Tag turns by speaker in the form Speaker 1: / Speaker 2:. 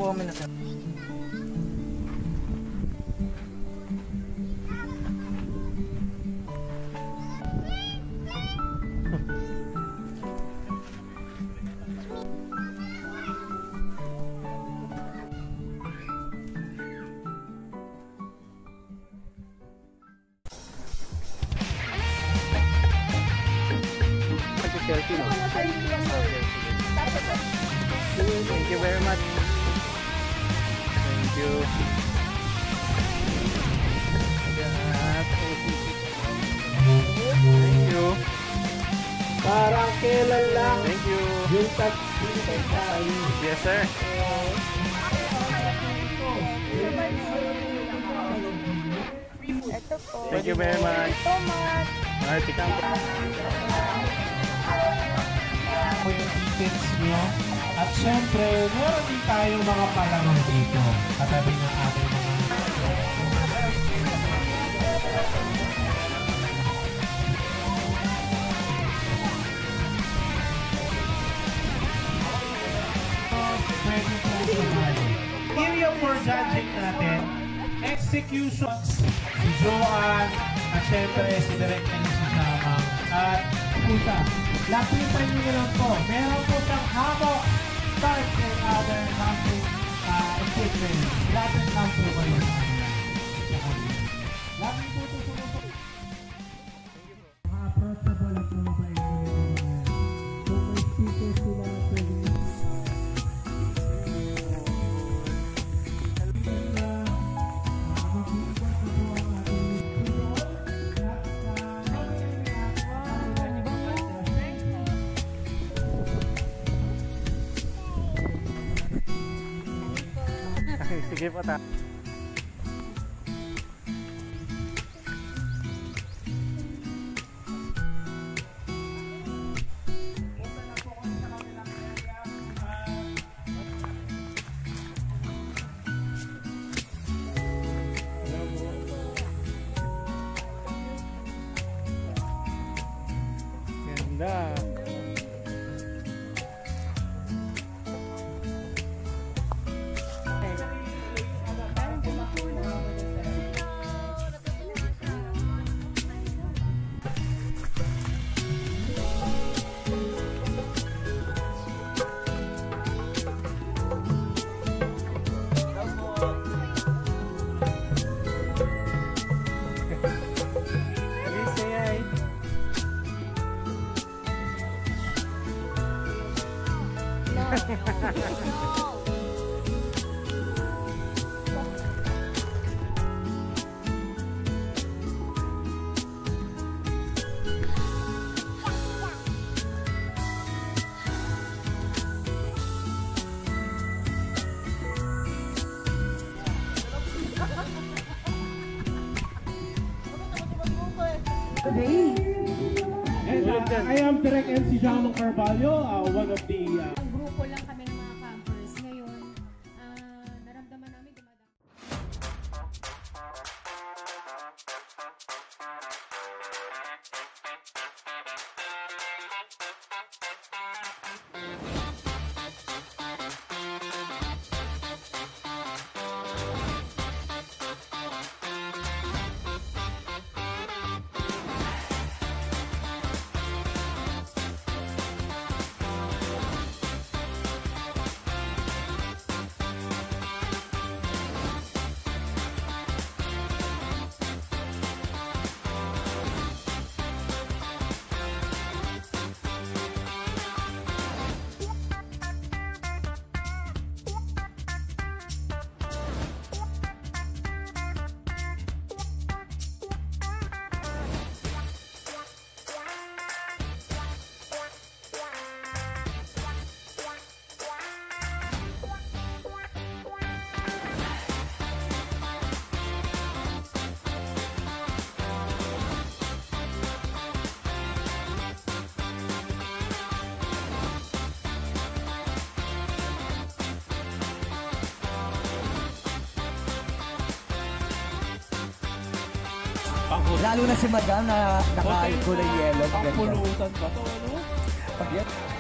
Speaker 1: po kami na sir.
Speaker 2: Selfie mo. Thank you very much. Thank you. Thank you.
Speaker 3: Parang kailan lang.
Speaker 2: Thank you.
Speaker 3: Yung taxi tayo.
Speaker 2: Yes, sir.
Speaker 4: Ito po.
Speaker 2: Thank you very much.
Speaker 4: So much.
Speaker 2: Marty Camp.
Speaker 3: Po yung tickets nyo. At syempre, meron din tayong mga palaro dito. Katabi ng ating mga... Pwede po sumali. Area for judging natin, executions, si Joanne, at syempre si Direk na si Samang, at pusa. Lapitan nyo lang po. Meron po siyang hammock, cards, and other camping equipment. Lapit lang po kayo sa kanila. Lapit po ito sa mga approachable at mga pa-equipment. So may speakers sila pwede
Speaker 2: Sige po ta. Ganda.
Speaker 3: Today, and I am Direk MC Jamon Carvalho, one of the...
Speaker 5: Ang grupo lang kami ng mga campers. Ngayon, naramdaman namin dumadami.
Speaker 1: Lalo na si Madam na nakain ko na yellow.
Speaker 3: Pangpulutan ba ito, ano?
Speaker 1: Pag yan.